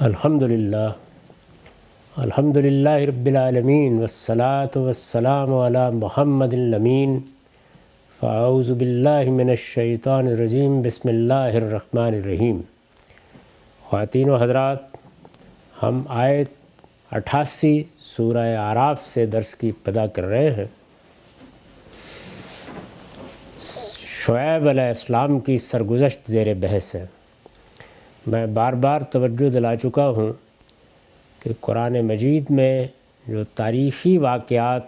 الحمدللہ رب العالمین والصلاة والسلام علی محمد الامین فاعوذ باللہ من الشیطان الرجیم بسم اللہ الرحمن الرحیم۔ خواتین و حضرات، ہم آیت 88 سورہ اعراف سے درس کی ابتدا کر رہے ہیں۔ شعیب علیہ السلام کی سرگزشت زیر بحث ہے۔ میں بار بار توجہ دلا چکا ہوں کہ قرآن مجید میں جو تاریخی واقعات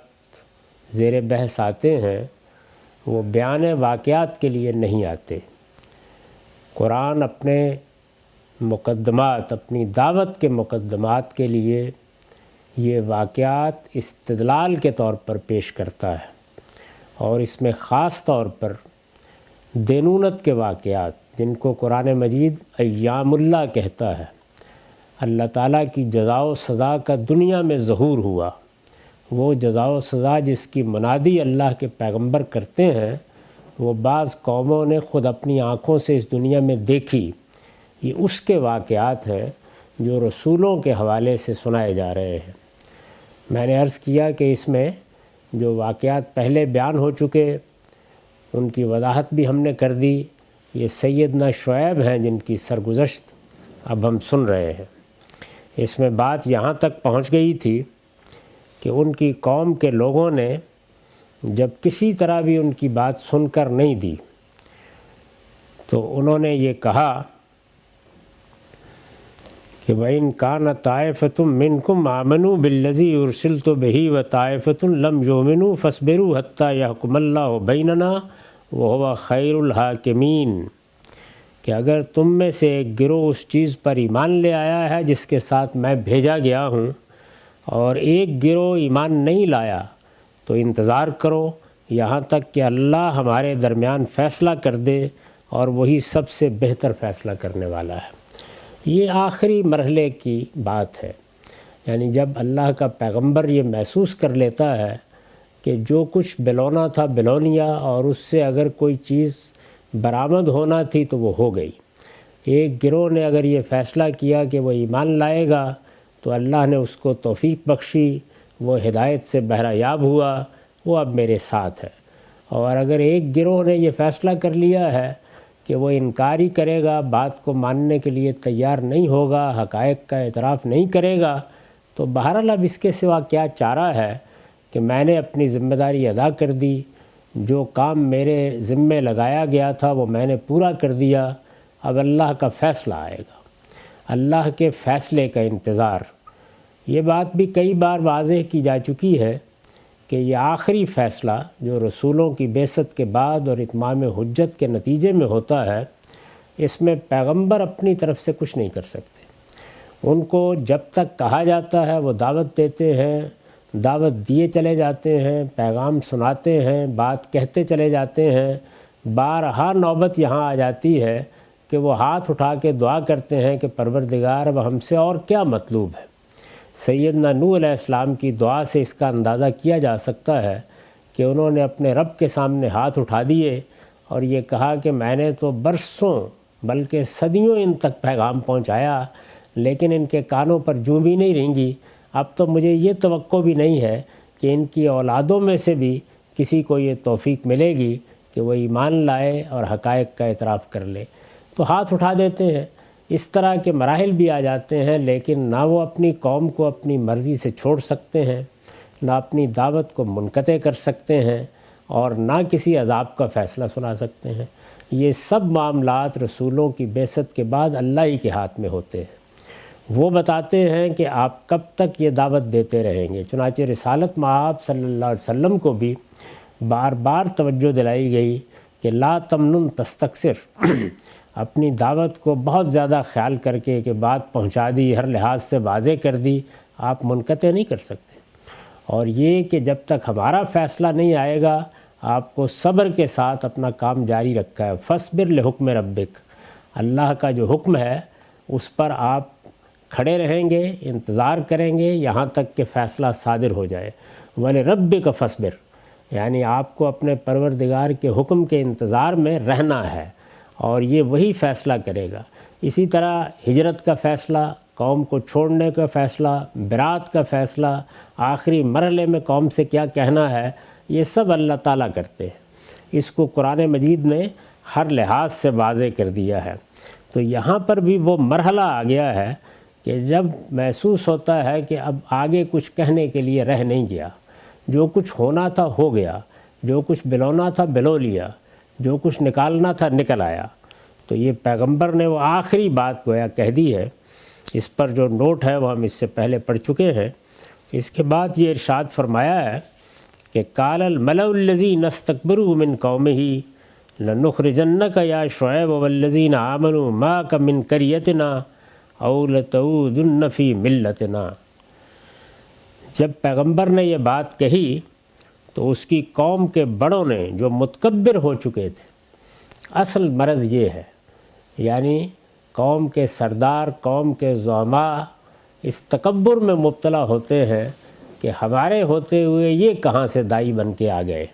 زیر بحث آتے ہیں وہ بیان واقعات کے لیے نہیں آتے۔ قرآن اپنے مقدمات، اپنی دعوت کے مقدمات کے لیے یہ واقعات استدلال کے طور پر پیش کرتا ہے، اور اس میں خاص طور پر دینونت کے واقعات، جن کو قرآن مجید ایام اللہ کہتا ہے، اللہ تعالیٰ کی جزا و سزا کا دنیا میں ظہور ہوا، وہ جزا و سزا جس کی منادی اللہ کے پیغمبر کرتے ہیں، وہ بعض قوموں نے خود اپنی آنکھوں سے اس دنیا میں دیکھی۔ یہ اس کے واقعات ہیں جو رسولوں کے حوالے سے سنائے جا رہے ہیں۔ میں نے عرض کیا کہ اس میں جو واقعات پہلے بیان ہو چکے ان کی وضاحت بھی ہم نے کر دی۔ یہ سیدنا شعیب ہیں جن کی سرگزشت اب ہم سن رہے ہیں۔ اس میں بات یہاں تک پہنچ گئی تھی کہ ان کی قوم کے لوگوں نے جب کسی طرح بھی ان کی بات سن کر نہیں دی تو انہوں نے یہ کہا کہ وَإِن كَانَ طَائِفَةٌ مِّنكُمْ آمَنُوا بِالَّذِي أُرْسِلْتُ بِهِ وَطَائِفَةٌ لَمْ يُؤْمِنُوا فَاصْبِرُوا حَتَّى يَحْكُمَ اللَّهُ بَيْنَنَا وَهُوَ خَيْرُ الْحَاكِمِينَ کہ اگر تم میں سے ایک گروہ اس چیز پر ایمان لے آیا ہے جس کے ساتھ میں بھیجا گیا ہوں، اور ایک گروہ ایمان نہیں لایا، تو انتظار کرو یہاں تک کہ اللہ ہمارے درمیان فیصلہ کر دے، اور وہی سب سے بہتر فیصلہ کرنے والا ہے۔ یہ آخری مرحلے کی بات ہے، یعنی جب اللہ کا پیغمبر یہ محسوس کر لیتا ہے کہ جو کچھ بلونا تھا بلو لیا، اور اس سے اگر کوئی چیز برآمد ہونا تھی تو وہ ہو گئی۔ ایک گروہ نے اگر یہ فیصلہ کیا کہ وہ ایمان لائے گا تو اللہ نے اس کو توفیق بخشی، وہ ہدایت سے بہرہ یاب ہوا، وہ اب میرے ساتھ ہے۔ اور اگر ایک گروہ نے یہ فیصلہ کر لیا ہے کہ وہ انکار ہی کرے گا، بات کو ماننے کے لیے تیار نہیں ہوگا، حقائق کا اعتراف نہیں کرے گا، تو بہرحال اب اس کے سوا کیا چارہ ہے کہ میں نے اپنی ذمہ داری ادا کر دی، جو کام میرے ذمے لگایا گیا تھا وہ میں نے پورا کر دیا، اب اللہ کا فیصلہ آئے گا، اللہ کے فیصلے کا انتظار۔ یہ بات بھی کئی بار واضح کی جا چکی ہے کہ یہ آخری فیصلہ جو رسولوں کی بعثت کے بعد اور اتمام حجت کے نتیجے میں ہوتا ہے، اس میں پیغمبر اپنی طرف سے کچھ نہیں کر سکتے۔ ان کو جب تک کہا جاتا ہے وہ دعوت دیتے ہیں، دعوت دیے چلے جاتے ہیں، پیغام سناتے ہیں، بات کہتے چلے جاتے ہیں۔ بارہا نوبت یہاں آ جاتی ہے کہ وہ ہاتھ اٹھا کے دعا کرتے ہیں کہ پروردگار اب ہم سے اور کیا مطلوب ہے۔ سیدنا نوح علیہ السلام کی دعا سے اس کا اندازہ کیا جا سکتا ہے کہ انہوں نے اپنے رب کے سامنے ہاتھ اٹھا دیے اور یہ کہا کہ میں نے تو برسوں بلکہ صدیوں ان تک پیغام پہنچایا، لیکن ان کے کانوں پر جوں بھی نہیں رینگی۔ اب تو مجھے یہ توقع بھی نہیں ہے کہ ان کی اولادوں میں سے بھی کسی کو یہ توفیق ملے گی کہ وہ ایمان لائے اور حقائق کا اعتراف کر لے، تو ہاتھ اٹھا دیتے ہیں۔ اس طرح کے مراحل بھی آ جاتے ہیں، لیکن نہ وہ اپنی قوم کو اپنی مرضی سے چھوڑ سکتے ہیں، نہ اپنی دعوت کو منقطع کر سکتے ہیں، اور نہ کسی عذاب کا فیصلہ سنا سکتے ہیں۔ یہ سب معاملات رسولوں کی بعثت کے بعد اللہ ہی کے ہاتھ میں ہوتے ہیں۔ وہ بتاتے ہیں کہ آپ کب تک یہ دعوت دیتے رہیں گے۔ چنانچہ رسالت مآب صلی اللہ علیہ وسلم کو بھی بار بار توجہ دلائی گئی کہ لا تمنن تستکثر، اپنی دعوت کو بہت زیادہ خیال کر کے کہ بات پہنچا دی، ہر لحاظ سے واضح کر دی، آپ منقطع نہیں کر سکتے۔ اور یہ کہ جب تک ہمارا فیصلہ نہیں آئے گا آپ کو صبر کے ساتھ اپنا کام جاری رکھا ہے۔ فاصبر لحکم ربک، اللہ کا جو حکم ہے اس پر آپ کھڑے رہیں گے، انتظار کریں گے یہاں تک کہ فیصلہ صادر ہو جائے۔ وَلِرَبِّكَ فَاصْبِرْ، یعنی آپ کو اپنے پروردگار کے حکم کے انتظار میں رہنا ہے، اور یہ وہی فیصلہ کرے گا۔ اسی طرح ہجرت کا فیصلہ قوم کو چھوڑنے کا فیصلہ، برات کا فیصلہ، آخری مرحلے میں قوم سے کیا کہنا ہے، یہ سب اللہ تعالیٰ کرتے ہیں۔ اس کو قرآن مجید نے ہر لحاظ سے واضح کر دیا ہے۔ تو یہاں پر بھی وہ مرحلہ آ گیا ہے کہ جب محسوس ہوتا ہے کہ اب آگے کچھ کہنے کے لیے رہ نہیں گیا، جو کچھ ہونا تھا ہو گیا، جو کچھ بلونا تھا بلو لیا، جو کچھ نکالنا تھا نکل آیا۔ تو یہ پیغمبر نے وہ آخری بات گویا کہہ دی ہے۔ اس پر جو نوٹ ہے وہ ہم اس سے پہلے پڑھ چکے ہیں۔ اس کے بعد یہ ارشاد فرمایا ہے کہ قال الملأ الذین استکبروا من قومہ لنخرجنک یا شعیب والذین آمنوا معک من قریتنا او لتعودن فی ملتنا۔ جب پیغمبر نے یہ بات کہی تو اس کی قوم کے بڑوں نے جو متکبر ہو چکے تھے، اصل مرض یہ ہے، یعنی قوم کے سردار، قوم کے زعماء اس تکبر میں مبتلا ہوتے ہیں کہ ہمارے ہوتے ہوئے یہ کہاں سے دائی بن کے آ گئے۔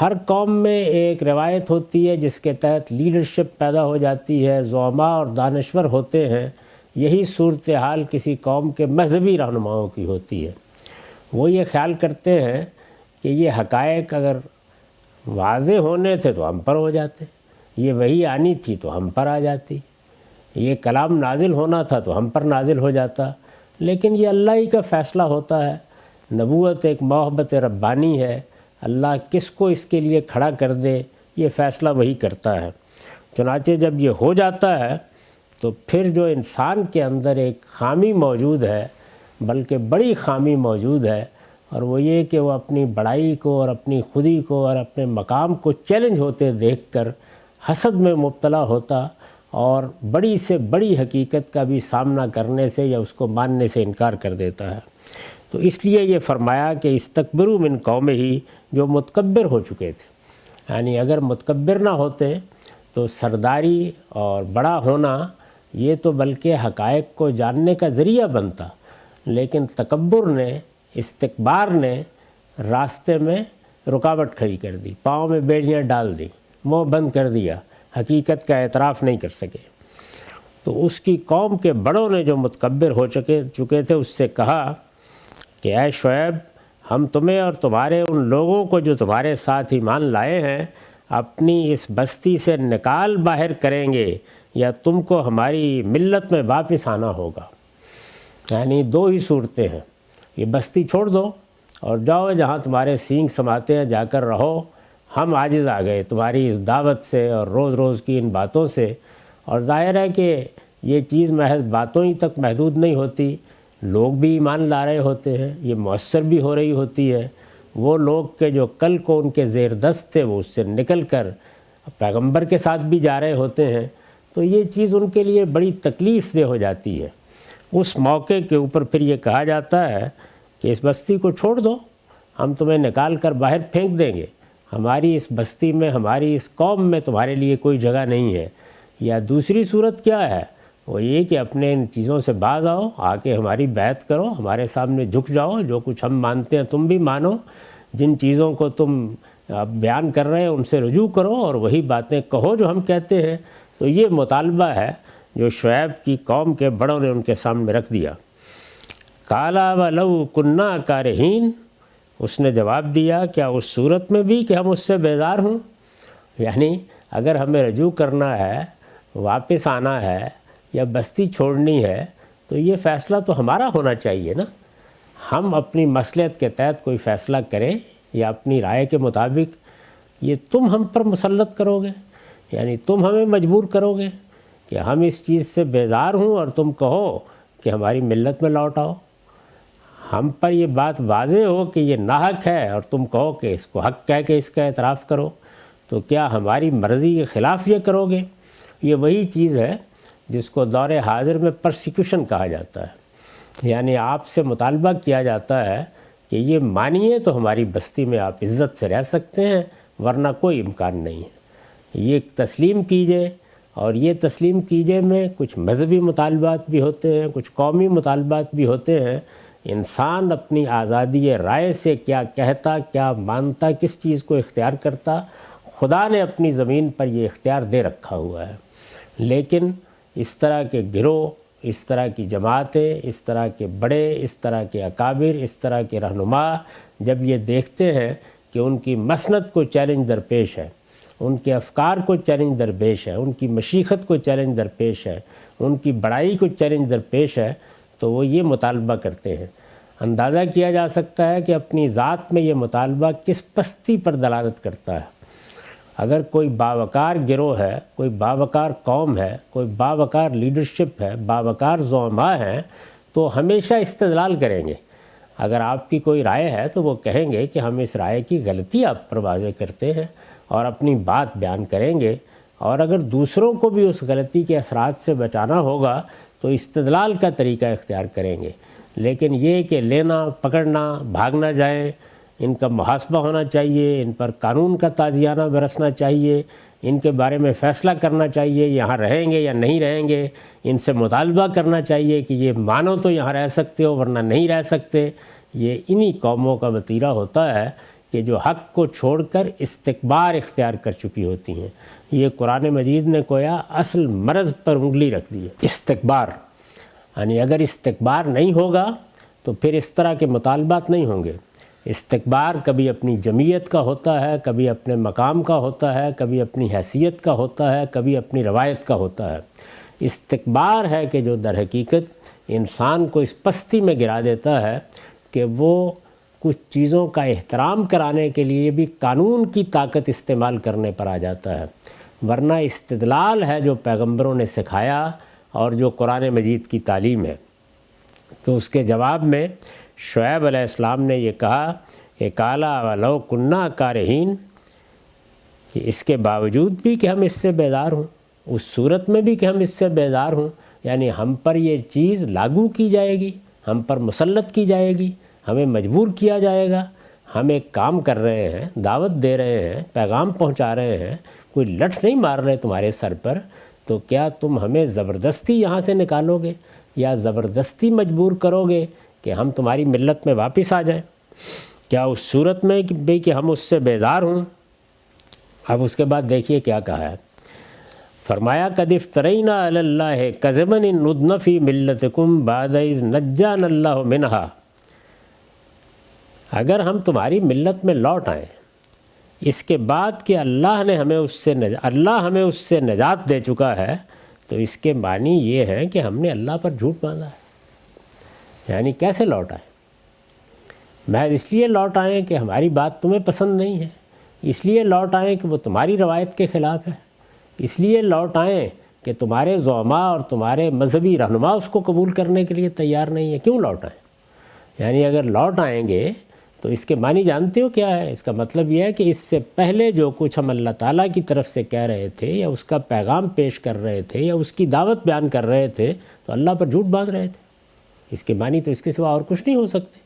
ہر قوم میں ایک روایت ہوتی ہے جس کے تحت لیڈرشپ پیدا ہو جاتی ہے، زعماء اور دانشور ہوتے ہیں۔ یہی صورتحال کسی قوم کے مذہبی رہنماؤں کی ہوتی ہے۔ وہ یہ خیال کرتے ہیں کہ یہ حقائق اگر واضح ہونے تھے تو ہم پر ہو جاتے، یہ وحی آنی تھی تو ہم پر آ جاتی، یہ کلام نازل ہونا تھا تو ہم پر نازل ہو جاتا۔ لیکن یہ اللہ ہی کا فیصلہ ہوتا ہے۔ نبوت ایک محبت ربانی ہے، اللہ کس کو اس کے لیے کھڑا کر دے یہ فیصلہ وہی کرتا ہے۔ چنانچہ جب یہ ہو جاتا ہے تو پھر جو انسان کے اندر ایک خامی موجود ہے، بلکہ بڑی خامی موجود ہے، اور وہ یہ کہ وہ اپنی بڑائی کو اور اپنی خودی کو اور اپنے مقام کو چیلنج ہوتے دیکھ کر حسد میں مبتلا ہوتا اور بڑی سے بڑی حقیقت کا بھی سامنا کرنے سے یا اس کو ماننے سے انکار کر دیتا ہے۔ تو اس لیے یہ فرمایا کہ استکبروا من قومہ، جو متکبر ہو چکے تھے، یعنی اگر متکبر نہ ہوتے تو سرداری اور بڑا ہونا یہ تو بلکہ حقائق کو جاننے کا ذریعہ بنتا، لیکن تکبر نے، استکبار نے راستے میں رکاوٹ کھڑی کر دی، پاؤں میں بیڑیاں ڈال دی، منہ بند کر دیا، حقیقت کا اعتراف نہیں کر سکے۔ تو اس کی قوم کے بڑوں نے جو متکبر ہو چکے تھے اس سے کہا کہ اے شعیب، ہم تمہیں اور تمہارے ان لوگوں کو جو تمہارے ساتھ ایمان لائے ہیں اپنی اس بستی سے نکال باہر کریں گے یا تم کو ہماری ملت میں واپس آنا ہوگا۔ یعنی دو ہی صورتیں ہیں، یہ بستی چھوڑ دو اور جاؤ جہاں تمہارے سینگ سماتے ہیں جا کر رہو، ہم عاجز آ گئے تمہاری اس دعوت سے اور روز روز کی ان باتوں سے۔ اور ظاہر ہے کہ یہ چیز محض باتوں ہی تک محدود نہیں ہوتی، لوگ بھی ایمان لا رہے ہوتے ہیں، یہ مؤثر بھی ہو رہی ہوتی ہے۔ وہ لوگ کہ جو کل کو ان کے زیر دست تھے وہ اس سے نکل کر پیغمبر کے ساتھ بھی جا رہے ہوتے ہیں، تو یہ چیز ان کے لیے بڑی تکلیف دہ ہو جاتی ہے۔ اس موقع کے اوپر پھر یہ کہا جاتا ہے کہ اس بستی کو چھوڑ دو، ہم تمہیں نکال کر باہر پھینک دیں گے، ہماری اس بستی میں، ہماری اس قوم میں تمہارے لیے کوئی جگہ نہیں ہے۔ یا دوسری صورت کیا ہے، وہ یہ کہ اپنے ان چیزوں سے باز آؤ، آ کے ہماری بیعت کرو، ہمارے سامنے جھک جاؤ، جو کچھ ہم مانتے ہیں تم بھی مانو، جن چیزوں کو تم بیان کر رہے ہیں ان سے رجوع کرو اور وہی باتیں کہو جو ہم کہتے ہیں۔ تو یہ مطالبہ ہے جو شعیب کی قوم کے بڑوں نے ان کے سامنے رکھ دیا۔ قَالَ وَلَوْ كُنَّا كَارِهِينَ، اس نے جواب دیا کیا اس صورت میں بھی کہ ہم اس سے بیزار ہوں، یعنی اگر ہمیں رجوع کرنا ہے، واپس آنا ہے یا بستی چھوڑنی ہے تو یہ فیصلہ تو ہمارا ہونا چاہیے نا، ہم اپنی مصلحت کے تحت کوئی فیصلہ کریں یا اپنی رائے کے مطابق، یہ تم ہم پر مسلط کرو گے، یعنی تم ہمیں مجبور کرو گے کہ ہم اس چیز سے بیزار ہوں اور تم کہو کہ ہماری ملت میں لوٹ آؤ۔ ہم پر یہ بات واضح ہو کہ یہ ناحق ہے اور تم کہو کہ اس کو حق کہہ کے اس کا اعتراف کرو، تو کیا ہماری مرضی کے خلاف یہ کرو گے؟ یہ وہی چیز ہے جس کو دور حاضر میں پرسیکیوشن کہا جاتا ہے، یعنی آپ سے مطالبہ کیا جاتا ہے کہ یہ مانیے تو ہماری بستی میں آپ عزت سے رہ سکتے ہیں، ورنہ کوئی امکان نہیں ہے، یہ تسلیم کیجئے۔ اور یہ تسلیم کیجئے میں کچھ مذہبی مطالبات بھی ہوتے ہیں، کچھ قومی مطالبات بھی ہوتے ہیں۔ انسان اپنی آزادی رائے سے کیا کہتا، کیا مانتا، کس چیز کو اختیار کرتا، خدا نے اپنی زمین پر یہ اختیار دے رکھا ہوا ہے۔ لیکن اس طرح کے گروہ، اس طرح کی جماعتیں، اس طرح کے بڑے، اس طرح کے اکابر، اس طرح کے رہنما جب یہ دیکھتے ہیں کہ ان کی مسند کو چیلنج درپیش ہے، ان کے افکار کو چیلنج درپیش ہے، ان کی مشیخت کو چیلنج درپیش ہے، ان کی بڑائی کو چیلنج درپیش ہے، تو وہ یہ مطالبہ کرتے ہیں۔ اندازہ کیا جا سکتا ہے کہ اپنی ذات میں یہ مطالبہ کس پستی پر دلالت کرتا ہے۔ اگر کوئی باوقار گروہ ہے، کوئی باوقار قوم ہے، کوئی باوقار لیڈرشپ ہے، باوقار زعماء ہیں، تو ہمیشہ استدلال کریں گے۔ اگر آپ کی کوئی رائے ہے تو وہ کہیں گے کہ ہم اس رائے کی غلطی آپ پر واضح کرتے ہیں اور اپنی بات بیان کریں گے، اور اگر دوسروں کو بھی اس غلطی کے اثرات سے بچانا ہوگا تو استدلال کا طریقہ اختیار کریں گے۔ لیکن یہ کہ لینا، پکڑنا، بھاگنا جائیں، ان کا محاسبہ ہونا چاہیے، ان پر قانون کا تازیانہ برسنا چاہیے، ان کے بارے میں فیصلہ کرنا چاہیے، یہاں رہیں گے یا نہیں رہیں گے، ان سے مطالبہ کرنا چاہیے کہ یہ مانو تو یہاں رہ سکتے ہو ورنہ نہیں رہ سکتے، یہ انہی قوموں کا وتیرہ ہوتا ہے کہ جو حق کو چھوڑ کر استکبار اختیار کر چکی ہوتی ہیں۔ یہ قرآن مجید نے گویا اصل مرض پر انگلی رکھ دی ہے، استکبار۔ یعنی اگر استکبار نہیں ہوگا تو پھر اس طرح کے مطالبات نہیں ہوں گے۔ استکبار کبھی اپنی جمعیت کا ہوتا ہے، کبھی اپنے مقام کا ہوتا ہے، کبھی اپنی حیثیت کا ہوتا ہے، کبھی اپنی روایت کا ہوتا ہے۔ استکبار ہے کہ جو در حقیقت انسان کو اس پستی میں گرا دیتا ہے کہ وہ کچھ چیزوں کا احترام کرانے کے لیے بھی قانون کی طاقت استعمال کرنے پر آ جاتا ہے، ورنہ استدلال ہے جو پیغمبروں نے سکھایا اور جو قرآن مجید کی تعلیم ہے۔ تو اس کے جواب میں شعیب علیہ السلام نے یہ کہا کہ کالا ولو کنہ کارہین، کہ اس کے باوجود بھی کہ ہم اس سے بیزار ہوں، اس صورت میں بھی کہ ہم اس سے بیزار ہوں، یعنی ہم پر یہ چیز لاگو کی جائے گی، ہم پر مسلط کی جائے گی، ہمیں مجبور کیا جائے گا، ہم ایک کام کر رہے ہیں، دعوت دے رہے ہیں، پیغام پہنچا رہے ہیں، کوئی لٹھ نہیں مار رہے تمہارے سر پر، تو کیا تم ہمیں زبردستی یہاں سے نکالو گے یا زبردستی مجبور کرو گے کہ ہم تمہاری ملت میں واپس آ جائیں؟ کیا اس صورت میں بھی کہ ہم اس سے بیزار ہوں؟ اب اس کے بعد دیکھیے کیا کہا ہے، فرمایا قد افترینا علی اللہ کذبا ان عدنا فی ملتکم بعد اذ نجانا اللہ منہا، اگر ہم تمہاری ملت میں لوٹ آئیں اس کے بعد کہ اللہ ہمیں اس سے نجات دے چکا ہے، تو اس کے معنی یہ ہے کہ ہم نے اللہ پر جھوٹ باندھا ہے۔ یعنی کیسے لوٹ آئیں؟ محض اس لیے لوٹ آئیں کہ ہماری بات تمہیں پسند نہیں ہے، اس لیے لوٹ آئیں کہ وہ تمہاری روایت کے خلاف ہے، اس لیے لوٹ آئیں کہ تمہارے زعماء اور تمہارے مذہبی رہنما اس کو قبول کرنے کے لیے تیار نہیں ہے، کیوں لوٹ آئیں؟ یعنی اگر لوٹ آئیں گے تو اس کے معنی جانتے ہو کیا ہے؟ اس کا مطلب یہ ہے کہ اس سے پہلے جو کچھ ہم اللہ تعالیٰ کی طرف سے کہہ رہے تھے یا اس کا پیغام پیش کر رہے تھے یا اس کی دعوت بیان کر رہے تھے تو اللہ پر جھوٹ باندھ رہے تھے۔ اس کے معنی تو اس کے سوا اور کچھ نہیں ہو سکتے۔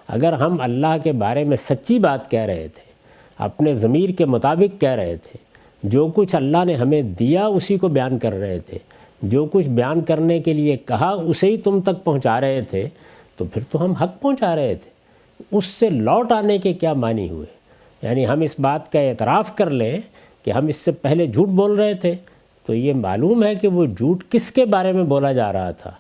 اگر ہم اللہ کے بارے میں سچی بات کہہ رہے تھے، اپنے ضمیر کے مطابق کہہ رہے تھے، جو کچھ اللہ نے ہمیں دیا اسی کو بیان کر رہے تھے، جو کچھ بیان کرنے کے لیے کہا اسے ہی تم تک پہنچا رہے تھے، تو پھر تو ہم حق پہنچا رہے تھے۔ اس سے لوٹ آنے کے کیا معنی ہوئے؟ یعنی ہم اس بات کا اعتراف کر لیں کہ ہم اس سے پہلے جھوٹ بول رہے تھے، تو یہ معلوم ہے کہ وہ جھوٹ کس کے بارے میں بولا جا رہا تھا۔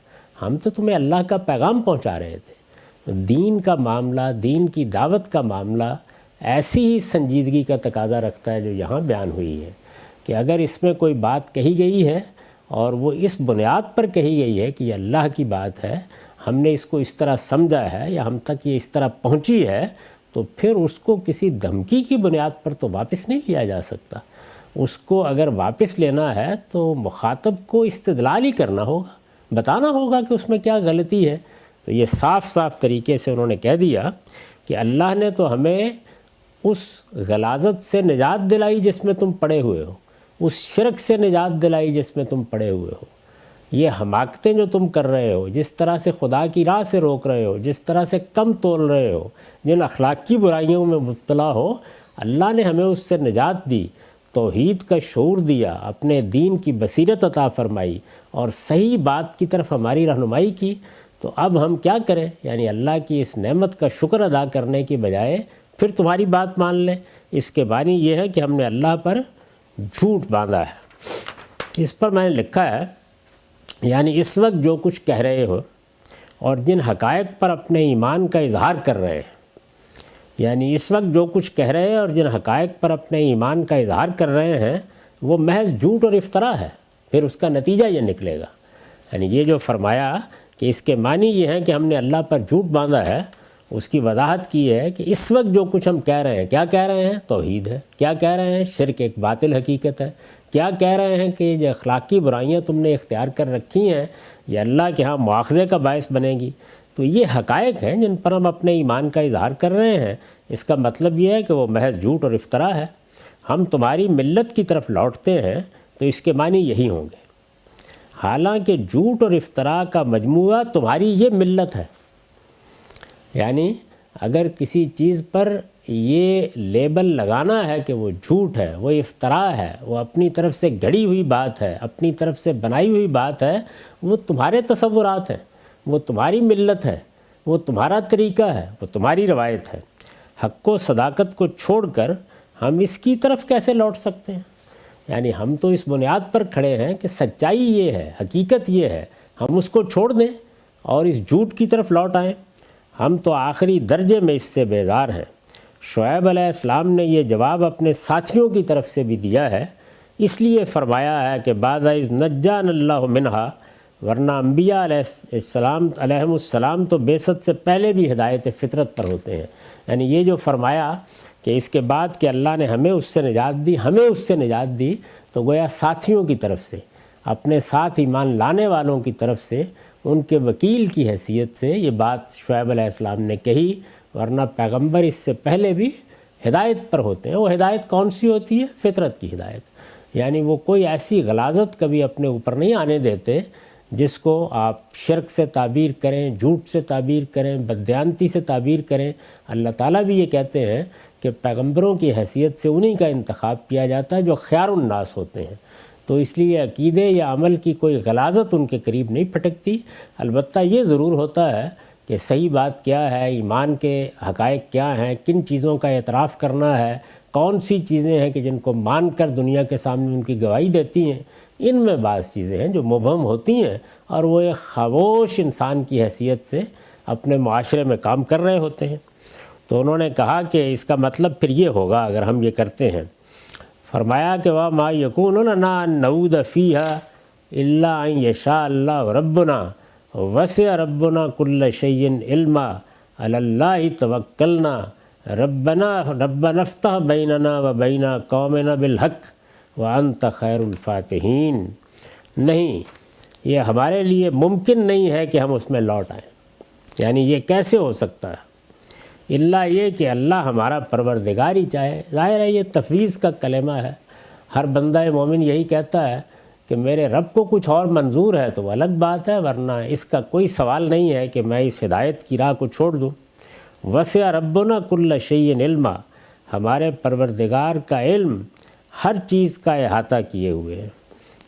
ہم تو تمہیں اللہ کا پیغام پہنچا رہے تھے۔ دین کا معاملہ، دین کی دعوت کا معاملہ ایسی ہی سنجیدگی کا تقاضا رکھتا ہے جو یہاں بیان ہوئی ہے، کہ اگر اس میں کوئی بات کہی گئی ہے اور وہ اس بنیاد پر کہی گئی ہے کہ یہ اللہ کی بات ہے، ہم نے اس کو اس طرح سمجھا ہے یا ہم تک یہ اس طرح پہنچی ہے، تو پھر اس کو کسی دھمکی کی بنیاد پر تو واپس نہیں لیا جا سکتا۔ اس کو اگر واپس لینا ہے تو مخاطب کو استدلال ہی کرنا ہوگا، بتانا ہوگا کہ اس میں کیا غلطی ہے۔ تو یہ صاف صاف طریقے سے انہوں نے کہہ دیا کہ اللہ نے تو ہمیں اس غلاظت سے نجات دلائی جس میں تم پڑے ہوئے ہو، اس شرک سے نجات دلائی جس میں تم پڑے ہوئے ہو۔ یہ حماقتیں جو تم کر رہے ہو، جس طرح سے خدا کی راہ سے روک رہے ہو، جس طرح سے کم تول رہے ہو، جن اخلاقی برائیوں میں مبتلا ہو، اللہ نے ہمیں اس سے نجات دی، توحید کا شعور دیا، اپنے دین کی بصیرت عطا فرمائی اور صحیح بات کی طرف ہماری رہنمائی کی۔ تو اب ہم کیا کریں؟ یعنی اللہ کی اس نعمت کا شکر ادا کرنے کی بجائے پھر تمہاری بات مان لیں۔ اس کے معنی یہ ہے کہ ہم نے اللہ پر جھوٹ باندھا ہے۔ اس پر میں نے لکھا ہے یعنی اس وقت جو کچھ کہہ رہے ہو اور جن حقائق پر اپنے ایمان کا اظہار کر رہے ہیں، یعنی اس وقت جو کچھ کہہ رہے ہیں اور جن حقائق پر اپنے ایمان کا اظہار کر رہے ہیں وہ محض جھوٹ اور افطرا ہے، پھر اس کا نتیجہ یہ نکلے گا۔ یعنی یہ جو فرمایا کہ اس کے معنی یہ ہیں کہ ہم نے اللہ پر جھوٹ باندھا ہے، اس کی وضاحت کی ہے کہ اس وقت جو کچھ ہم کہہ رہے ہیں، کیا کہہ رہے ہیں؟ توحید ہے۔ کیا کہہ رہے ہیں؟ شرک ایک باطل حقیقت ہے۔ کیا کہہ رہے ہیں کہ جو اخلاقی برائیاں تم نے اختیار کر رکھی ہیں یہ اللہ کے ہاں مواخذے کا باعث بنے گی۔ تو یہ حقائق ہیں جن پر ہم اپنے ایمان کا اظہار کر رہے ہیں، اس کا مطلب یہ ہے کہ وہ محض جھوٹ اور افطرا ہے۔ ہم تمہاری ملت کی طرف لوٹتے ہیں تو اس کے معنی یہی ہوں گے، حالانکہ جھوٹ اور افطرا کا مجموعہ تمہاری یہ ملت ہے۔ یعنی اگر کسی چیز پر یہ لیبل لگانا ہے کہ وہ جھوٹ ہے، وہ افطرا ہے، وہ اپنی طرف سے گھڑی ہوئی بات ہے، اپنی طرف سے بنائی ہوئی بات ہے، وہ تمہارے تصورات ہیں، وہ تمہاری ملت ہے، وہ تمہارا طریقہ ہے، وہ تمہاری روایت ہے۔ حق و صداقت کو چھوڑ کر ہم اس کی طرف کیسے لوٹ سکتے ہیں؟ یعنی ہم تو اس بنیاد پر کھڑے ہیں کہ سچائی یہ ہے، حقیقت یہ ہے، ہم اس کو چھوڑ دیں اور اس جھوٹ کی طرف لوٹ آئیں۔ ہم تو آخری درجے میں اس سے بیزار ہیں۔ شعیب علیہ السلام نے یہ جواب اپنے ساتھیوں کی طرف سے بھی دیا ہے، اس لیے فرمایا ہے کہ بعد از نجان اللہ منہا، ورنہ انبیاء علیہم السلام تو بعثت سے پہلے بھی ہدایت فطرت پر ہوتے ہیں۔ یعنی یہ جو فرمایا کہ اس کے بعد کہ اللہ نے ہمیں اس سے نجات دی، تو گویا ساتھیوں کی طرف سے، اپنے ساتھ ایمان لانے والوں کی طرف سے، ان کے وکیل کی حیثیت سے یہ بات شعیب علیہ السلام نے کہی، ورنہ پیغمبر اس سے پہلے بھی ہدایت پر ہوتے ہیں۔ وہ ہدایت کون سی ہوتی ہے؟ فطرت کی ہدایت۔ یعنی وہ کوئی ایسی غلاظت کبھی اپنے اوپر نہیں آنے دیتے جس کو آپ شرک سے تعبیر کریں، جھوٹ سے تعبیر کریں، بددیانتی سے تعبیر کریں۔ اللہ تعالیٰ بھی یہ کہتے ہیں کہ پیغمبروں کی حیثیت سے انہی کا انتخاب کیا جاتا ہے جو خیار الناس ہوتے ہیں۔ تو اس لیے عقیدے یا عمل کی کوئی غلاظت ان کے قریب نہیں پھٹکتی۔ البتہ یہ ضرور ہوتا ہے کہ صحیح بات کیا ہے، ایمان کے حقائق کیا ہیں، کن چیزوں کا اعتراف کرنا ہے، کون سی چیزیں ہیں کہ جن کو مان کر دنیا کے سامنے ان کی گواہی دیتی ہیں۔ ان میں بعض چیزیں ہیں جو مبہم ہوتی ہیں اور وہ ایک خاموش انسان کی حیثیت سے اپنے معاشرے میں کام کر رہے ہوتے ہیں۔ تو انہوں نے کہا کہ اس کا مطلب پھر یہ ہوگا اگر ہم یہ کرتے ہیں۔ فرمایا کہ وَمَا يَكُونُ لَنَا أَن نَّعُودَ فِيهَا إِلَّا أَن يَشَاءَ اللَّهُ رَبُّنَا وَسِعَ رَبُّنَا كُلَّ شَيْءٍ عِلْمًا عَلَى اللَّهِ تَوَكَّلْنَا رَبَّنَا افْتَحْ بَيْنَنَا وَبَيْنَ قَوْمِنَا بِالْحَقِّ وَأَنْتَ خَيْرُ الْفَاتِحِينَ۔ نہیں، یہ ہمارے لیے ممکن نہیں ہے کہ ہم اس میں لوٹ آئیں۔ یعنی یہ کیسے ہو سکتا ہے؟ اللہ یہ کہ اللہ ہمارا پروردگار ہی چاہے۔ ظاہر ہے یہ تفویض کا کلمہ ہے، ہر بندہ مومن یہی کہتا ہے کہ میرے رب کو کچھ اور منظور ہے تو وہ الگ بات ہے، ورنہ اس کا کوئی سوال نہیں ہے کہ میں اس ہدایت کی راہ کو چھوڑ دوں۔ وسع ربنا کل شیء علما، ہمارے پروردگار کا علم ہر چیز کا احاطہ کیے ہوئے ہے۔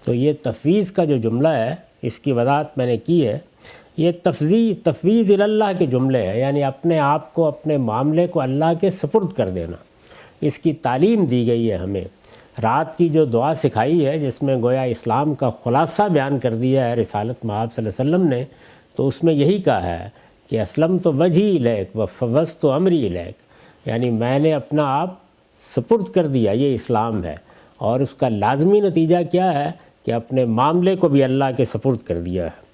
تو یہ تفویض کا جو جملہ ہے اس کی وضاحت میں نے کی ہے، یہ تفویض اللہ کے جملے ہیں، یعنی اپنے آپ کو، اپنے معاملے کو اللہ کے سپرد کر دینا۔ اس کی تعلیم دی گئی ہے ہمیں۔ رات کی جو دعا سکھائی ہے جس میں گویا اسلام کا خلاصہ بیان کر دیا ہے رسالت مآب صلی اللہ علیہ وسلم نے، تو اس میں یہی کہا ہے کہ اسلمت وجہی الیک وفوضت امری الیک، یعنی میں نے اپنا آپ سپرد کر دیا، یہ اسلام ہے۔ اور اس کا لازمی نتیجہ کیا ہے کہ اپنے معاملے کو بھی اللہ کے سپرد کر دیا ہے۔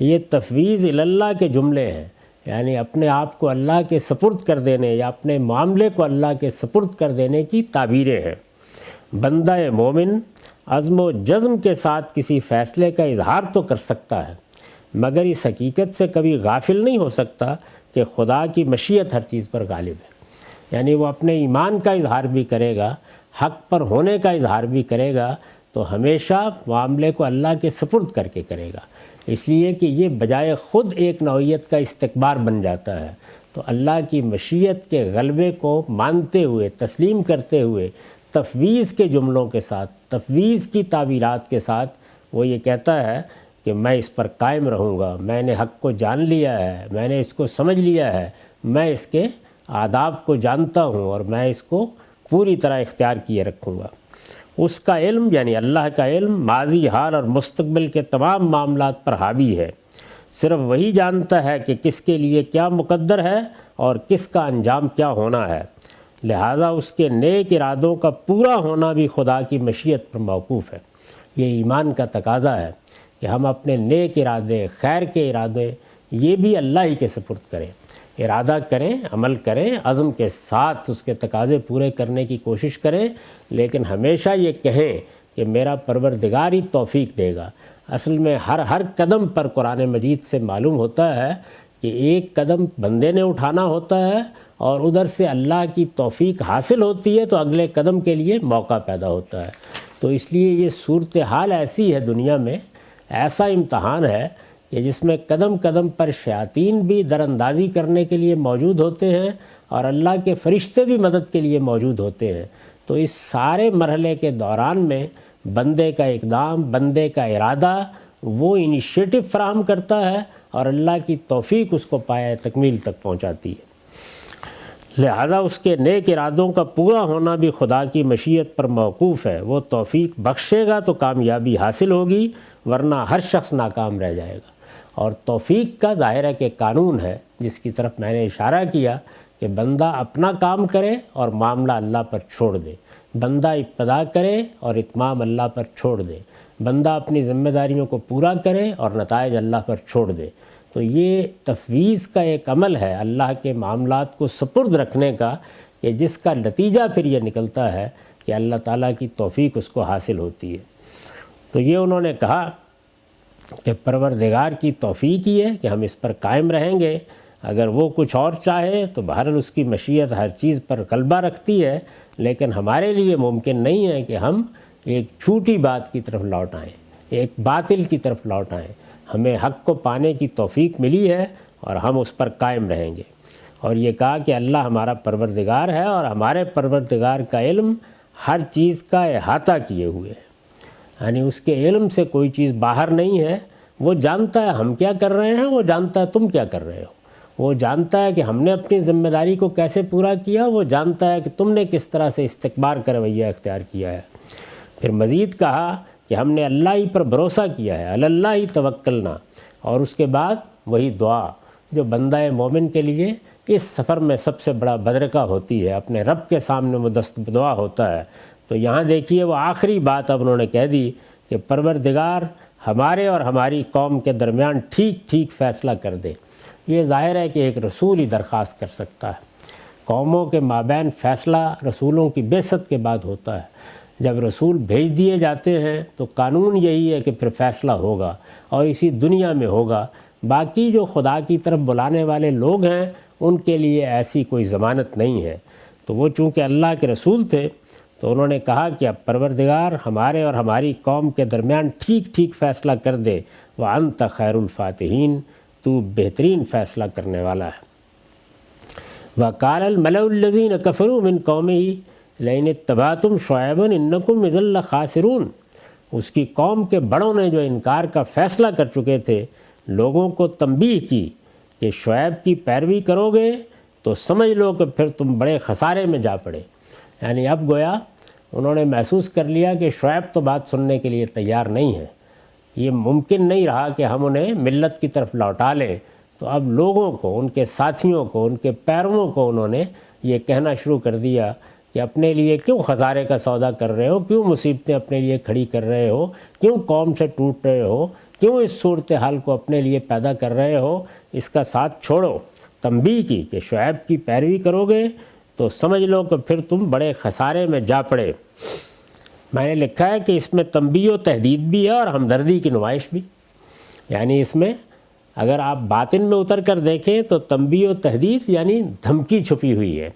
یہ تفویض اللہ کے جملے ہیں، یعنی اپنے آپ کو اللہ کے سپرد کر دینے یا اپنے معاملے کو اللہ کے سپرد کر دینے کی تعبیریں ہیں۔ بندہ مومن عزم و جزم کے ساتھ کسی فیصلے کا اظہار تو کر سکتا ہے، مگر اس حقیقت سے کبھی غافل نہیں ہو سکتا کہ خدا کی مشیت ہر چیز پر غالب ہے۔ یعنی وہ اپنے ایمان کا اظہار بھی کرے گا، حق پر ہونے کا اظہار بھی کرے گا، تو ہمیشہ معاملے کو اللہ کے سپرد کر کے کرے گا، اس لیے کہ یہ بجائے خود ایک نوعیت کا استکبار بن جاتا ہے۔ تو اللہ کی مشیت کے غلبے کو مانتے ہوئے، تسلیم کرتے ہوئے، تفویض کے جملوں کے ساتھ، تفویض کی تعبیرات کے ساتھ وہ یہ کہتا ہے کہ میں اس پر قائم رہوں گا، میں نے حق کو جان لیا ہے، میں نے اس کو سمجھ لیا ہے، میں اس کے آداب کو جانتا ہوں اور میں اس کو پوری طرح اختیار کیے رکھوں گا۔ اس کا علم یعنی اللہ کا علم ماضی، حال اور مستقبل کے تمام معاملات پر حاوی ہے۔ صرف وہی جانتا ہے کہ کس کے لیے کیا مقدر ہے اور کس کا انجام کیا ہونا ہے، لہٰذا اس کے نیک ارادوں کا پورا ہونا بھی خدا کی مشیت پر موقوف ہے۔ یہ ایمان کا تقاضا ہے کہ ہم اپنے نیک ارادے، خیر کے ارادے، یہ بھی اللہ ہی کے سپرد کریں، ارادہ کریں، عمل کریں، عزم کے ساتھ اس کے تقاضے پورے کرنے کی کوشش کریں، لیکن ہمیشہ یہ کہیں کہ میرا پروردگار ہی توفیق دے گا۔ اصل میں ہر قدم پر قرآن مجید سے معلوم ہوتا ہے کہ ایک قدم بندے نے اٹھانا ہوتا ہے اور ادھر سے اللہ کی توفیق حاصل ہوتی ہے تو اگلے قدم کے لیے موقع پیدا ہوتا ہے۔ تو اس لیے یہ صورتحال ایسی ہے دنیا میں، ایسا امتحان ہے کہ جس میں قدم قدم پر شیاطین بھی در اندازی کرنے کے لیے موجود ہوتے ہیں اور اللہ کے فرشتے بھی مدد کے لیے موجود ہوتے ہیں۔ تو اس سارے مرحلے کے دوران میں بندے کا اقدام، بندے کا ارادہ وہ انیشیٹو فراہم کرتا ہے اور اللہ کی توفیق اس کو پایہ تکمیل تک پہنچاتی ہے۔ لہٰذا اس کے نیک ارادوں کا پورا ہونا بھی خدا کی مشیت پر موقوف ہے۔ وہ توفیق بخشے گا تو کامیابی حاصل ہوگی، ورنہ ہر شخص ناکام رہ جائے گا۔ اور توفیق کا ظاہر ہے کہ قانون ہے، جس کی طرف میں نے اشارہ کیا کہ بندہ اپنا کام کرے اور معاملہ اللہ پر چھوڑ دے، بندہ ابتدا کرے اور اتمام اللہ پر چھوڑ دے، بندہ اپنی ذمہ داریوں کو پورا کرے اور نتائج اللہ پر چھوڑ دے۔ تو یہ تفویض کا ایک عمل ہے اللہ کے معاملات کو سپرد رکھنے کا، کہ جس کا نتیجہ پھر یہ نکلتا ہے کہ اللہ تعالیٰ کی توفیق اس کو حاصل ہوتی ہے۔ تو یہ انہوں نے کہا کہ پروردگار کی توفیق ہی ہے کہ ہم اس پر قائم رہیں گے، اگر وہ کچھ اور چاہے تو بہرحال اس کی مشیت ہر چیز پر غلبہ رکھتی ہے، لیکن ہمارے لیے ممکن نہیں ہے کہ ہم ایک جھوٹی بات کی طرف لوٹ آئیں، ایک باطل کی طرف لوٹ آئیں۔ ہمیں حق کو پانے کی توفیق ملی ہے اور ہم اس پر قائم رہیں گے۔ اور یہ کہا کہ اللہ ہمارا پروردگار ہے اور ہمارے پروردگار کا علم ہر چیز کا احاطہ کیے ہوئے ہے، یعنی اس کے علم سے کوئی چیز باہر نہیں ہے۔ وہ جانتا ہے ہم کیا کر رہے ہیں، وہ جانتا ہے تم کیا کر رہے ہو، وہ جانتا ہے کہ ہم نے اپنی ذمہ داری کو کیسے پورا کیا، وہ جانتا ہے کہ تم نے کس طرح سے استکبار کا رویہ اختیار کیا ہے۔ پھر مزید کہا کہ ہم نے اللہ ہی پر بھروسہ کیا ہے، اللہ ہی توکلنا، اور اس کے بعد وہی دعا جو بندہ مومن کے لیے اس سفر میں سب سے بڑا بدرقہ ہوتی ہے، اپنے رب کے سامنے وہ دست دعا ہوتا ہے۔ تو یہاں دیکھیے وہ آخری بات اب انہوں نے کہہ دی کہ پروردگار ہمارے اور ہماری قوم کے درمیان ٹھیک ٹھیک فیصلہ کر دے۔ یہ ظاہر ہے کہ ایک رسول ہی درخواست کر سکتا ہے۔ قوموں کے مابین فیصلہ رسولوں کی بعثت کے بعد ہوتا ہے۔ جب رسول بھیج دیے جاتے ہیں تو قانون یہی ہے کہ پھر فیصلہ ہوگا اور اسی دنیا میں ہوگا۔ باقی جو خدا کی طرف بلانے والے لوگ ہیں ان کے لیے ایسی کوئی ضمانت نہیں ہے۔ تو وہ چونکہ اللہ کے رسول تھے تو انہوں نے کہا کہ اب پروردگار ہمارے اور ہماری قوم کے درمیان ٹھیک ٹھیک فیصلہ کر دے، وَأَنْتَ خَيْرُ الْفَاتِحِينَ، تو بہترین فیصلہ کرنے والا ہے۔ وَقَالَ الْمَلَأُ الَّذِينَ كَفَرُوا مِنْ قَوْمِهِ لَئِنِ اتَّبَعْتُمْ شُعَيْبًا إِنَّكُمْ إِذًا لَخَاسِرُونَ۔ اس کی قوم کے بڑوں نے جو انکار کا فیصلہ کر چکے تھے، لوگوں کو تنبیہ کی کہ شعیب کی پیروی کرو گے تو سمجھ لو کہ پھر تم بڑے خسارے میں جا پڑے۔ یعنی اب گویا انہوں نے محسوس کر لیا کہ شعیب تو بات سننے کے لیے تیار نہیں ہے، یہ ممکن نہیں رہا کہ ہم انہیں ملت کی طرف لوٹا لیں۔ تو اب لوگوں کو، ان کے ساتھیوں کو، ان کے پیرووں کو انہوں نے یہ کہنا شروع کر دیا کہ اپنے لیے کیوں خسارے کا سودا کر رہے ہو، کیوں مصیبتیں اپنے لیے کھڑی کر رہے ہو، کیوں قوم سے ٹوٹ رہے ہو، کیوں اس صورتحال کو اپنے لیے پیدا کر رہے ہو، اس کا ساتھ چھوڑو۔ تنبیہ کی کہ شعیب کی پیروی کرو گے تو سمجھ لو کہ پھر تم بڑے خسارے میں جا پڑے۔ میں نے لکھا ہے کہ اس میں تنبیہ و تہدید بھی ہے اور ہمدردی کی نمائش بھی، یعنی اس میں اگر آپ باطن میں اتر کر دیکھیں تو تنبیہ و تہدید یعنی دھمکی چھپی ہوئی ہے،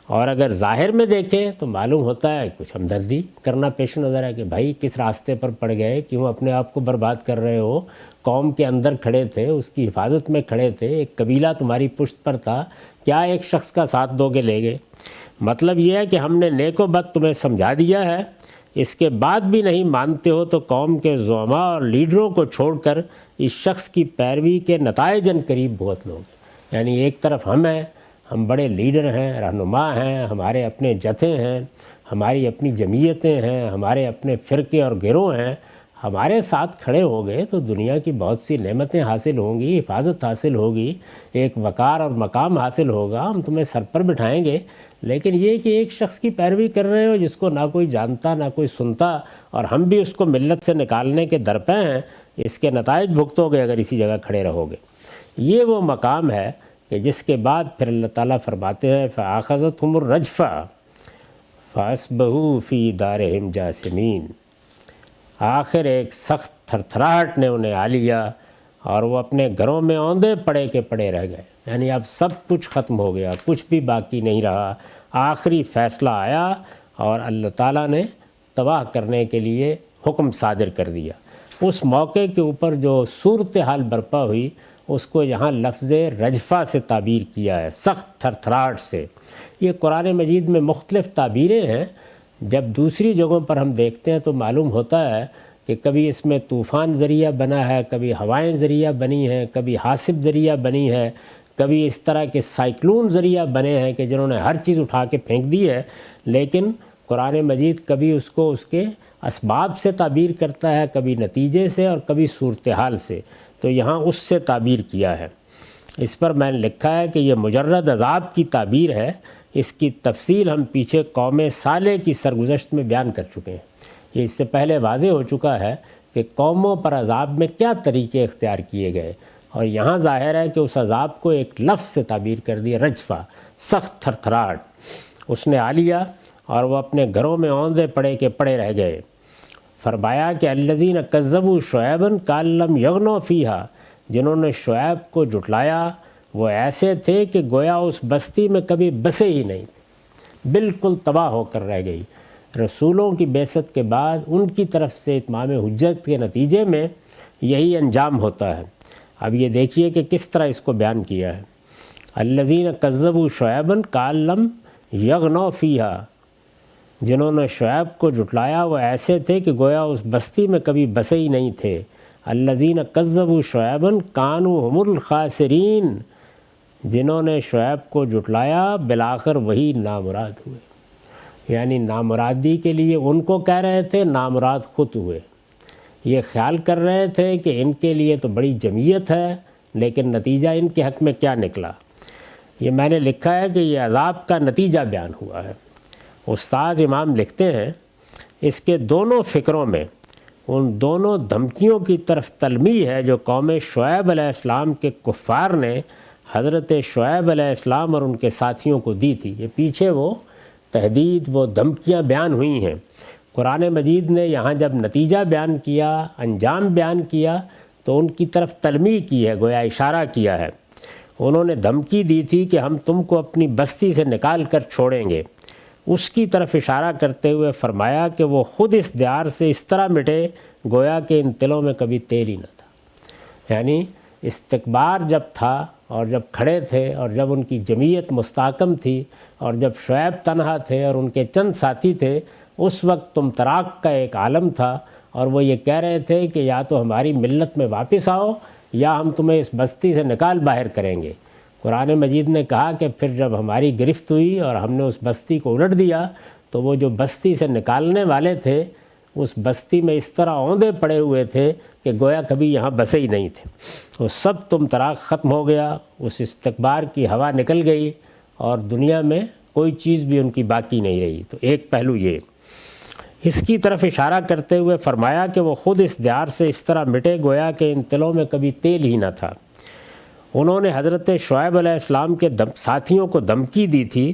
اور اگر ظاہر میں دیکھیں تو معلوم ہوتا ہے کچھ ہمدردی کرنا پیش نظر ہے کہ بھائی کس راستے پر پڑ گئے، کیوں اپنے آپ کو برباد کر رہے ہو، قوم کے اندر کھڑے تھے، اس کی حفاظت میں کھڑے تھے، ایک قبیلہ تمہاری پشت پر تھا، کیا ایک شخص کا ساتھ دو گے لے گئے؟ مطلب یہ ہے کہ ہم نے نیک و بد تمہیں سمجھا دیا ہے، اس کے بعد بھی نہیں مانتے ہو تو قوم کے زعماء اور لیڈروں کو چھوڑ کر اس شخص کی پیروی کے نتائج قریب بھگت لو گے۔ یعنی ایک طرف ہم ہیں، ہم بڑے لیڈر ہیں، رہنما ہیں، ہمارے اپنے جتھے ہیں، ہماری اپنی جمعیتیں ہیں، ہمارے اپنے فرقے اور گروہ ہیں، ہمارے ساتھ کھڑے ہو گئے تو دنیا کی بہت سی نعمتیں حاصل ہوں گی، حفاظت حاصل ہوگی، ایک وقار اور مقام حاصل ہوگا، ہم تمہیں سر پر بٹھائیں گے۔ لیکن یہ کہ ایک شخص کی پیروی کر رہے ہو جس کو نہ کوئی جانتا نہ کوئی سنتا، اور ہم بھی اس کو ملت سے نکالنے کے درپے ہیں، اس کے نتائج بھگتو گے اگر اسی جگہ کھڑے رہو گے۔ یہ وہ مقام ہے کہ جس کے بعد پھر اللہ تعالیٰ فرماتے ہیں فَآخَذَتْهُمُ الرَّجْفَةُ فَأَصْبَحُوا فِي دَارِهِمْ جَاثِمِينَ۔ آخر ایک سخت تھرتھراہٹ نے انہیں آ لیا اور وہ اپنے گھروں میں اوندے پڑے کے پڑے رہ گئے، یعنی اب سب کچھ ختم ہو گیا، کچھ بھی باقی نہیں رہا۔ آخری فیصلہ آیا اور اللہ تعالیٰ نے تباہ کرنے کے لیے حکم صادر کر دیا۔ اس موقع کے اوپر جو صورتحال برپا ہوئی اس کو یہاں لفظ رجفہ سے تعبیر کیا ہے، سخت تھرتھراہٹ سے۔ یہ قرآن مجید میں مختلف تعبیریں ہیں، جب دوسری جگہوں پر ہم دیکھتے ہیں تو معلوم ہوتا ہے کہ کبھی اس میں طوفان ذریعہ بنا ہے، کبھی ہوائیں ذریعہ بنی ہیں، کبھی حاصب ذریعہ بنی ہے، کبھی اس طرح کے سائیکلون ذریعہ بنے ہیں کہ جنہوں نے ہر چیز اٹھا کے پھینک دی ہے۔ لیکن قرآن مجید کبھی اس کو اس کے اسباب سے تعبیر کرتا ہے، کبھی نتیجے سے اور کبھی صورتحال سے، تو یہاں اس سے تعبیر کیا ہے۔ اس پر میں نے لکھا ہے کہ یہ مجرد عذاب کی تعبیر ہے، اس کی تفصیل ہم پیچھے قوم صالح کی سرگزشت میں بیان کر چکے ہیں۔ یہ اس سے پہلے واضح ہو چکا ہے کہ قوموں پر عذاب میں کیا طریقے اختیار کیے گئے، اور یہاں ظاہر ہے کہ اس عذاب کو ایک لفظ سے تعبیر کر دیا، رجفہ، سخت تھرتھراہٹ اس نے آ لیا اور وہ اپنے گھروں میں اوندے پڑے کے پڑے رہ گئے۔ فرمایا کہ الذین کذبوا شعیبا کأن لم یغنوا فیہا، جنہوں نے شعیب کو جھٹلایا وہ ایسے تھے کہ گویا اس بستی میں کبھی بسے ہی نہیں تھے، بالکل تباہ ہو کر رہ گئی۔ رسولوں کی بعثت کے بعد ان کی طرف سے اتمام حجت کے نتیجے میں یہی انجام ہوتا ہے۔ اب یہ دیکھیے کہ کس طرح اس کو بیان کیا ہے۔ الذین کذبوا شعیبا کأن لم یغنوا فیہا، جنہوں نے شعیب کو جھٹلایا وہ ایسے تھے کہ گویا اس بستی میں کبھی بسے ہی نہیں تھے۔ الذین کذبوا شعیبا کانوا هم الخاسرین، جنہوں نے شعیب کو جھٹلایا بالآخر وہی نامراد ہوئے، یعنی نامرادی کے لیے ان کو کہہ رہے تھے، نامراد خود ہوئے۔ یہ خیال کر رہے تھے کہ ان کے لیے تو بڑی جمعیت ہے، لیکن نتیجہ ان کے حق میں کیا نکلا۔ یہ میں نے لکھا ہے کہ یہ عذاب کا نتیجہ بیان ہوا ہے۔ استاذ امام لکھتے ہیں اس کے دونوں فکروں میں ان دونوں دھمکیوں کی طرف تلمیح ہے جو قوم شعیب علیہ السلام کے کفار نے حضرت شعیب علیہ السلام اور ان کے ساتھیوں کو دی تھی۔ یہ پیچھے وہ تہدید، وہ دھمکیاں بیان ہوئی ہیں۔ قرآن مجید نے یہاں جب نتیجہ بیان کیا، انجام بیان کیا، تو ان کی طرف تلمیح کی ہے، گویا اشارہ کیا ہے۔ انہوں نے دھمکی دی تھی کہ ہم تم کو اپنی بستی سے نکال کر چھوڑیں گے۔ اس کی طرف اشارہ کرتے ہوئے فرمایا کہ وہ خود اس دیار سے اس طرح مٹے گویا کہ ان دلوں میں کبھی تیل ہی نہ تھا۔ یعنی استکبار جب تھا اور جب کھڑے تھے اور جب ان کی جمعیت مستحکم تھی اور جب شعیب تنہا تھے اور ان کے چند ساتھی تھے، اس وقت تم طراق کا ایک عالم تھا، اور وہ یہ کہہ رہے تھے کہ یا تو ہماری ملت میں واپس آؤ یا ہم تمہیں اس بستی سے نکال باہر کریں گے۔ قرآن مجید نے کہا کہ پھر جب ہماری گرفت ہوئی اور ہم نے اس بستی کو الٹ دیا تو وہ جو بستی سے نکالنے والے تھے اس بستی میں اس طرح اوندے پڑے ہوئے تھے کہ گویا کبھی یہاں بسے ہی نہیں تھے۔ وہ سب تم طراق ختم ہو گیا، اس استکبار کی ہوا نکل گئی اور دنیا میں کوئی چیز بھی ان کی باقی نہیں رہی۔ تو ایک پہلو یہ، اس کی طرف اشارہ کرتے ہوئے فرمایا کہ وہ خود اس دیار سے اس طرح مٹے گویا کہ ان تلوں میں کبھی تیل ہی نہ تھا۔ انہوں نے حضرت شعیب علیہ السلام کے ساتھیوں کو دھمکی دی تھی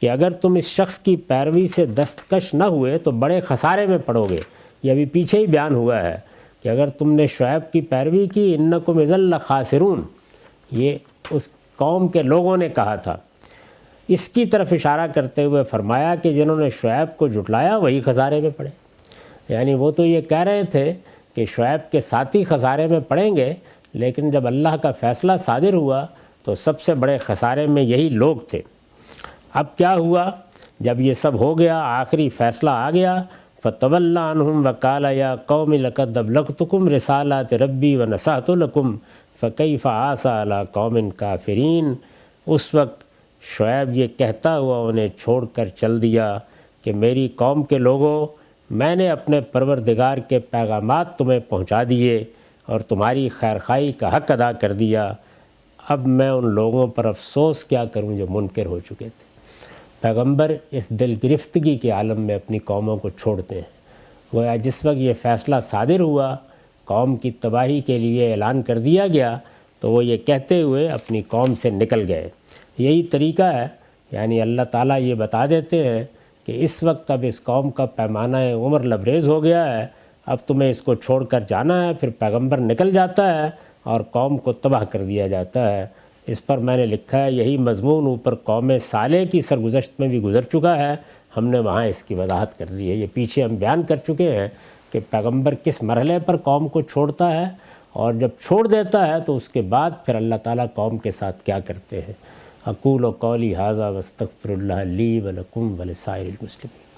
کہ اگر تم اس شخص کی پیروی سے دستکش نہ ہوئے تو بڑے خسارے میں پڑو گے۔ یہ ابھی پیچھے ہی بیان ہوا ہے کہ اگر تم نے شعیب کی پیروی کی انکم اذا لخاسرون، یہ اس قوم کے لوگوں نے کہا تھا۔ اس کی طرف اشارہ کرتے ہوئے فرمایا کہ جنہوں نے شعیب کو جھٹلایا وہی خسارے میں پڑے۔ یعنی وہ تو یہ کہہ رہے تھے کہ شعیب کے ساتھی خسارے میں پڑیں گے، لیکن جب اللہ کا فیصلہ صادر ہوا تو سب سے بڑے خسارے میں یہی لوگ تھے۔ اب کیا ہوا؟ جب یہ سب ہو گیا، آخری فیصلہ آ گیا، فَتَوَلَّ عَنْهُمْ وَقَالَ يَا قَوْمِ لَقَدْ أَبْلَغْتُكُمْ رِسَالَاتِ رَبِّي وَنَصَحْتُ لَكُمْ فَكَيْفَ عَصَىٰ عَلَىٰ قَوْمٍ كَافِرِينَ۔ اس وقت شعیب یہ کہتا ہوا انہیں چھوڑ کر چل دیا کہ میری قوم کے لوگوں، میں نے اپنے پروردگار کے پیغامات تمہیں پہنچا دیے اور تمہاری خیرخواہی کا حق ادا کر دیا، اب میں ان لوگوں پر افسوس کیا کروں جو منکر ہو چکے تھے۔ پیغمبر اس دل گرفتگی کے عالم میں اپنی قوموں کو چھوڑتے ہیں۔ گویا جس وقت یہ فیصلہ صادر ہوا، قوم کی تباہی کے لیے اعلان کر دیا گیا، تو وہ یہ کہتے ہوئے اپنی قوم سے نکل گئے۔ یہی طریقہ ہے، یعنی اللہ تعالیٰ یہ بتا دیتے ہیں کہ اس وقت اب اس قوم کا پیمانہ عمر لبریز ہو گیا ہے، اب تمہیں اس کو چھوڑ کر جانا ہے۔ پھر پیغمبر نکل جاتا ہے اور قوم کو تباہ کر دیا جاتا ہے۔ اس پر میں نے لکھا ہے یہی مضمون اوپر قوم صالح کی سرگزشت میں بھی گزر چکا ہے، ہم نے وہاں اس کی وضاحت کر دی ہے۔ یہ پیچھے ہم بیان کر چکے ہیں کہ پیغمبر کس مرحلے پر قوم کو چھوڑتا ہے، اور جب چھوڑ دیتا ہے تو اس کے بعد پھر اللہ تعالیٰ قوم کے ساتھ کیا کرتے ہیں۔ اقول قولی ھذا واستغفر اللہ لی ولکم ولسائر المسلمین۔